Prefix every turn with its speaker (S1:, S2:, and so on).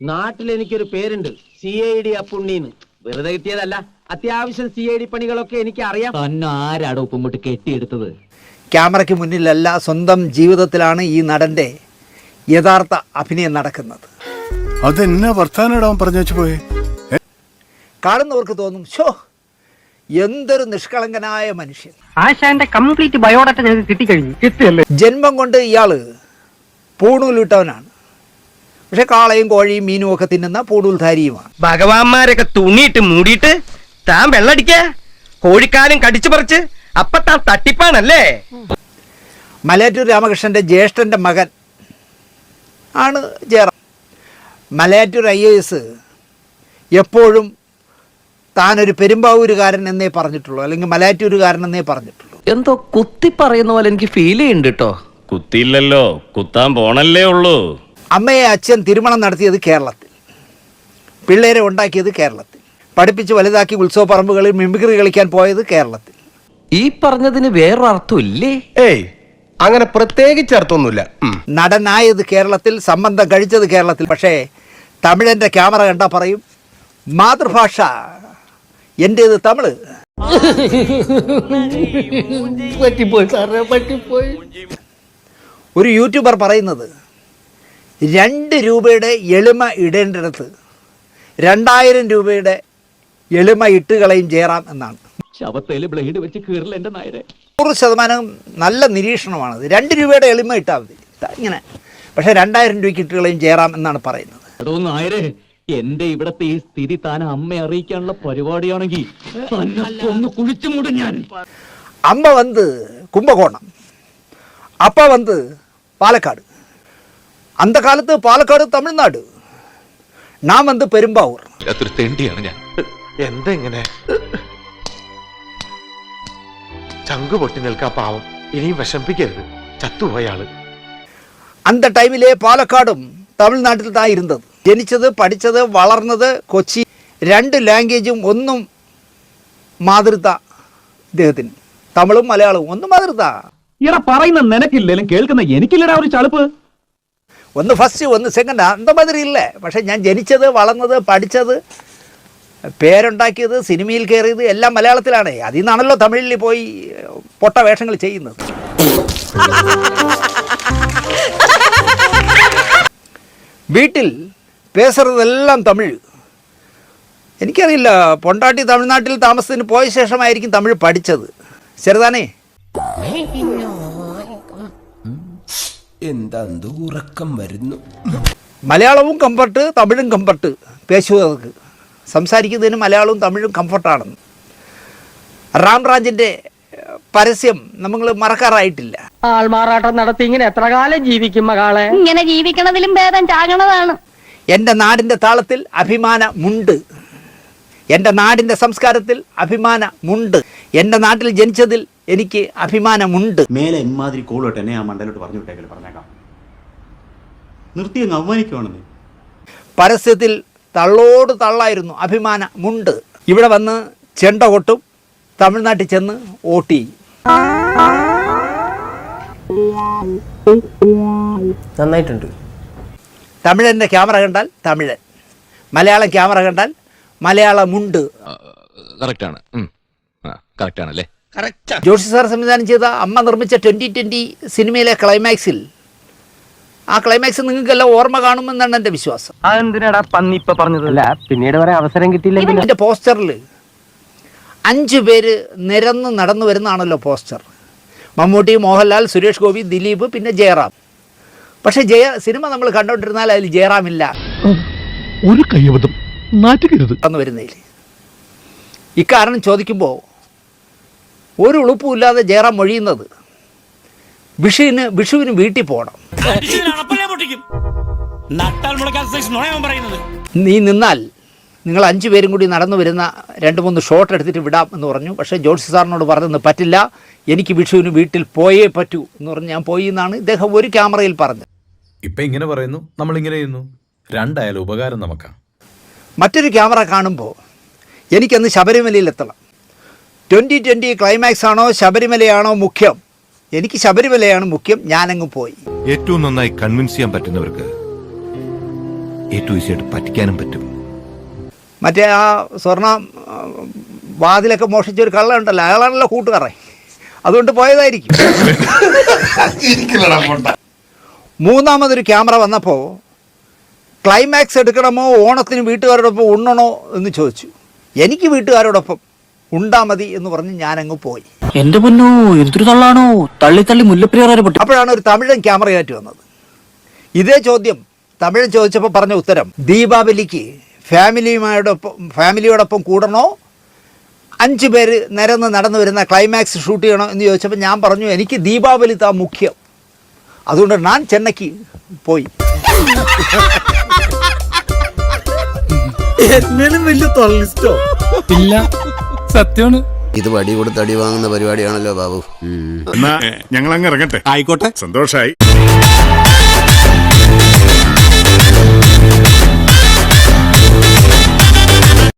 S1: നാട്ടിൽ എനിക്കൊരു പേരുണ്ട്, CID അപ്പുണ്ണീന്ന്. വെറുതെ കിട്ടിയതല്ല, അത്യാവശ്യം CID പണികളൊക്കെ എനിക്ക് അറിയാം. തന്നെ ആരാടോ ഉപ്പുമുട്ട് കെട്ടിയെടുത്തത്?
S2: ക്യാമറയ്ക്ക് മുന്നിലല്ല, സ്വന്തം ജീവിതത്തിലാണ് ഈ നടന്റെ യഥാർത്ഥ അഭിനയം നടക്കുന്നത്.
S3: അതെന്നാ വർത്താനം പറഞ്ഞു വെച്ചു പോയേ.
S2: കാണുന്നവർക്ക് തോന്നും, ഷോ എന്തൊരു നിഷ്കളങ്കനായ മനുഷ്യൻ.
S4: ആശാന്റെ കംപ്ലീറ്റ് ബയോഡാറ്റ ഞങ്ങൾക്ക് കിട്ടിക്കഴിഞ്ഞു. കിട്ടിയല്ലേ?
S2: ജന്മം കൊണ്ട് ഇയാള് പൂണൂലിട്ടവനാണ്. പക്ഷെ കാളയും കോഴിയും മീനും ഒക്കെ തിന്നുന്ന പൂണൂൽധാരിയുമാണ്.
S4: ഭഗവാന്മാരൊക്കെ തുണിയിട്ട് മൂടിയിട്ട് താൻ വെള്ളടിക്ക, കോഴിക്കാലും കടിച്ചു പറിച്ച് അപ്പൊ താൻ തട്ടിപ്പാണല്ലേ.
S2: മലയാറ്റൂർ രാമകൃഷ്ണന്റെ ജ്യേഷ്ഠന്റെ മകൻ ആണ് ജയറാം. മലയാറ്റൂർ IAS എപ്പോഴും താനൊരു പെരുമ്പാവൂരുകാരൻ എന്നേ പറഞ്ഞിട്ടുള്ളൂ, അല്ലെങ്കിൽ മലയാറ്റൂരുകാരൻ എന്നേ പറഞ്ഞിട്ടുള്ളൂ.
S1: എന്തോ കുത്തി പറയുന്ന പോലെ എനിക്ക് ഫീൽ ചെയ്യുന്നുണ്ട് കേട്ടോ.
S5: കുത്തിയില്ലല്ലോ, കുത്താൻ പോണല്ലേ ഉള്ളൂ.
S2: അമ്മയെ അച്ഛൻ തിരുമണം നടത്തിയത് കേരളത്തിൽ, പിള്ളേരെ ഉണ്ടാക്കിയത് കേരളത്തിൽ, പഠിപ്പിച്ച് വലുതാക്കി ഉത്സവ പറമ്പുകളിൽ മിമിക്രി കളിക്കാൻ പോയത് കേരളത്തിൽ.
S1: ഈ പറഞ്ഞതിന് വേറൊരർത്ഥം ഇല്ലേ?
S6: ഏയ്, അങ്ങനെ പ്രത്യേകിച്ച് അർത്ഥമൊന്നുമില്ല.
S2: നടനായത് കേരളത്തിൽ, സംബന്ധം കഴിച്ചത് കേരളത്തിൽ. പക്ഷേ തമിഴൻ്റെ ക്യാമറ കണ്ടാൽ പറയും മാതൃഭാഷ എൻ്റേത് തമിഴ്. ഒരു യൂട്യൂബർ പറയുന്നത് 2 രൂപയുടെ എളിമ ഇടേണ്ടിടത്ത് 2000 രൂപയുടെ എളിമ ഇട്ടുകളയും ജയറാം എന്നാണ്.
S1: ശവത്തേല് ബ്ലേഡ് വെച്ച് കീറില്ല എൻ്റെ നായരെ.
S2: 100% നല്ല നിരീക്ഷണമാണത്. 2 രൂപയുടെ എളിമ ഇട്ടാൽ മതി ഇങ്ങനെ, പക്ഷേ 2000 രൂപയ്ക്ക് ഇട്ടുകളയും ജയറാം എന്നാണ് പറയുന്നത്.
S1: എടോ നായരെ, എന്റെ ഇവിടത്തെ ഈ സ്ഥിതി താൻ അമ്മയെ അറിയിക്കാനുള്ള പരിപാടിയാണെങ്കിൽ ഒന്ന് കുഴിച്ചു മൂടും ഞാൻ.
S2: അമ്മ വന്ന് കുംഭകോണം, അപ്പ വന്ന് പാലക്കാട്. അന്ത കാലത്ത് പാലക്കാട് തമിഴ്നാട്, നാം വന്ന് പെരുമ്പാവൂർ.
S7: തെണ്ടിയാണ് ഞാൻ.
S6: എന്തെങ്ങനെ ചങ്കു പൊട്ടി നിൽക്കാ പാവം, ഇനിയും വിഷമിപ്പിക്കരുത്, ചത്തുപോയാള്.
S2: അന്ത ടൈമിലെ പാലക്കാടും തമിഴ്നാട്ടിൽ താ ഇരുന്നത്. ജനിച്ചത് പഠിച്ചത് വളർന്നത് കൊച്ചി. 2 ലാംഗ്വേജും ഒന്നും മാതൃത ഇദ്ദേഹത്തിന്. തമിഴും മലയാളവും ഒന്നും മാതൃത.
S1: ഇവിടെ പറയുന്ന നിനക്കില്ലേലും കേൾക്കുന്ന എനിക്കില്ലടാ ഒരു ചളുപ്പ്.
S2: ഒന്ന് ഫസ്റ്റ് ഒന്ന് സെക്കൻഡ് അന്ത മാതിരി ഇല്ലേ. പക്ഷെ ഞാൻ ജനിച്ചത് വളർന്നത് പഠിച്ചത് പേരുണ്ടാക്കിയത് സിനിമയിൽ കയറിയത് എല്ലാം മലയാളത്തിലാണ്. അതിൽ നിന്നാണല്ലോ തമിഴിൽ പോയി പൊട്ട വേഷങ്ങൾ ചെയ്യുന്നത്. വീട്ടിൽ പേസുന്നതെല്ലാം തമിഴ്. എനിക്കറിയില്ല, പൊണ്ടാട്ടി തമിഴ്നാട്ടിൽ താമസത്തിന് പോയ ശേഷമായിരിക്കും തമിഴ് പഠിച്ചത്. ചെറുതാനേ
S7: എന്താ ഉറക്കം വരുന്നു.
S2: മലയാളവും കംഫർട്ട്, തമിഴും കംഫർട്ട്. പേശുവർക്ക് സംസാരിക്കുന്നതിന് മലയാളവും തമിഴും കംഫർട്ടാണെന്ന്. റാംരാജിൻ്റെ പരസ്യം നമ്മൾ മറക്കാറായിട്ടില്ല.
S4: ആൾമാറാട്ടം നടത്തി ഇങ്ങനെ എത്ര കാലം ജീവിക്കും മകളെ?
S8: ഇങ്ങനെ ജീവിക്കണതിലും ഭേദം ചാകണതാണ്.
S2: എൻ്റെ നാടിൻ്റെ താളത്തിൽ അഭിമാനമുണ്ട്, എൻ്റെ നാടിൻ്റെ സംസ്കാരത്തിൽ അഭിമാനമുണ്ട്, എൻ്റെ നാട്ടിൽ ജനിച്ചതിൽ എനിക്ക് അഭിമാനമുണ്ട്.
S9: മേലെ ഇമാതിരി കോളോട്ട് എന്നെ ആ മണ്ടലോട്ട് പറഞ്ഞു വിട്ടേക്കല്, പറഞ്ഞേക്കാം. നിർത്തി അങ്ങ് അവമാനിക്കുവാണെന്ന്.
S2: പരസ്യത്തിൽ തള്ളോട് തള്ളായിരുന്നു, അഭിമാനമുണ്ട്. ഇവിടെ വന്ന് ചെണ്ട കൊട്ടും, തമിഴ്നാട്ടിൽ ചെന്ന് വോട്ട് ചെയ്യും.
S6: നന്നായിട്ടുണ്ട്.
S2: തമിഴൻ്റെ ക്യാമറ കണ്ടാൽ തമിഴൻ, മലയാളം ക്യാമറ കണ്ടാൽ മലയാളമുണ്ട്. ജോഷി സാർ സംവിധാനം ചെയ്ത അമ്മ നിർമ്മിച്ച 2020 സിനിമയിലെ ക്ലൈമാക്സിൽ, ആ ക്ലൈമാക്സ് നിങ്ങൾക്കെല്ലാം ഓർമ്മ കാണുമെന്നാണ് എൻ്റെ വിശ്വാസം.
S4: അതെന്തിനാടാ പന്നിപ്പ പറഞ്ഞതല്ല, പിന്നീട് വരെ അവസരം കിട്ടിയില്ലെങ്കിൽ.
S2: എൻ്റെ പോസ്റ്ററിൽ 5 പേര് നിരന്ന് നടന്നു വരുന്നതാണല്ലോ പോസ്റ്റർ. മമ്മൂട്ടി, മോഹൻലാൽ, സുരേഷ് ഗോപി, ദിലീപ്, പിന്നെ ജയറാം. പക്ഷെ സിനിമ നമ്മൾ കണ്ടോണ്ടിരുന്നാൽ അതിൽ ജയറാമില്ല.
S3: ഒരു കൈവതം നാറ്റുകരുത്
S2: കടന്നു വരുന്നതിൽ ഇക്കാരണം ചോദിക്കുമ്പോൾ ഒരു ഉളുപ്പുമില്ലാതെ ജയറാം മൊഴിയുന്നത് വിഷുവിന് വീട്ടിൽ പോകണം. നീ നിന്നാൽ നിങ്ങൾ 5 പേരും കൂടി നടന്നു വരുന്ന 2-3 ഷോട്ട് എടുത്തിട്ട് വിടാം എന്ന് പറഞ്ഞു. പക്ഷേ ജോഷി സാറിനോട് പറഞ്ഞത് പറ്റില്ല, എനിക്ക് വിഷുവിന് വീട്ടിൽ പോയേ പറ്റൂ എന്ന് പറഞ്ഞ് ഞാൻ പോയി എന്നാണ് ഇദ്ദേഹം ഒരു ക്യാമറയിൽ പറഞ്ഞത്.
S10: ഇപ്പം ഇങ്ങനെ പറയുന്നു, നമ്മളിങ്ങനെ ചെയ്യുന്നു, രണ്ടായാലും ഉപകാരം നമുക്കാ.
S2: മറ്റൊരു ക്യാമറ കാണുമ്പോൾ എനിക്കന്ന് ശബരിമലയിൽ എത്തണം. 2020 ക്ലൈമാക്സ് ആണോ ശബരിമലയാണോ മുഖ്യം? എനിക്ക് ശബരിമലയാണ് മുഖ്യം. ഞാനങ്ങ് പോയി.
S3: ഏറ്റവും നന്നായി കൺവിൻസ് ചെയ്യാൻ പറ്റുന്നവർക്ക്
S7: എ ടു ഇസഡ് പറ്റിക്കാനും പറ്റും.
S2: മറ്റേ ആ സ്വർണ്ണ വാതിലൊക്കെ മോഷിച്ച ഒരു കള്ള ഉണ്ടല്ലോ, അയാളാണല്ലോ കൂട്ടുകാരെ, അതുകൊണ്ട് പോയതായിരിക്കും. മൂന്നാമതൊരു ക്യാമറ വന്നപ്പോൾ ക്ലൈമാക്സ് എടുക്കണമോ ഓണത്തിന് വീട്ടുകാരോടൊപ്പം ഉണ്ണണോ എന്ന് ചോദിച്ചു. എനിക്ക് വീട്ടുകാരോടൊപ്പം ഉണ്ടാ മതി എന്ന് പറഞ്ഞ് ഞാനങ്ങ് പോയി.
S1: എന്റെ പൊന്നോ, എന്തൊരു തള്ളാണോ, തള്ളി തള്ളി മുല്ലപ്പെരിയാറ് പൊട്ടി.
S2: അപ്പോഴാണ് ഒരു തമിഴൻ ക്യാമറയായിട്ട് വന്നത്. ഇതേ ചോദ്യം തമിഴൻ ചോദിച്ചപ്പോൾ പറഞ്ഞ ഉത്തരം, ദീപാവലിക്ക് ഫാമിലിയോടൊപ്പം കൂടണോ, 5 പേര് നിരന്ന് നടന്നു വരുന്ന ക്ലൈമാക്സ് ഷൂട്ട് ചെയ്യണോ എന്ന് ചോദിച്ചപ്പോൾ ഞാൻ പറഞ്ഞു, എനിക്ക് ദീപാവലി താ മുഖ്യം, അതുകൊണ്ട് ഞാൻ ചെന്നൈക്ക് പോയി.
S10: വലിയ തള്ളിസ്റ്റോ
S3: ഇല്ല, സത്യമാണ്.
S7: ഇത് വടി കൊടുത്ത് അടി വാങ്ങുന്ന പരിപാടിയാണല്ലോ ബാബു.
S3: ഞങ്ങൾ അങ്ങ് ഇറങ്ങട്ടെ. ആയിക്കോട്ടെ, സന്തോഷായി.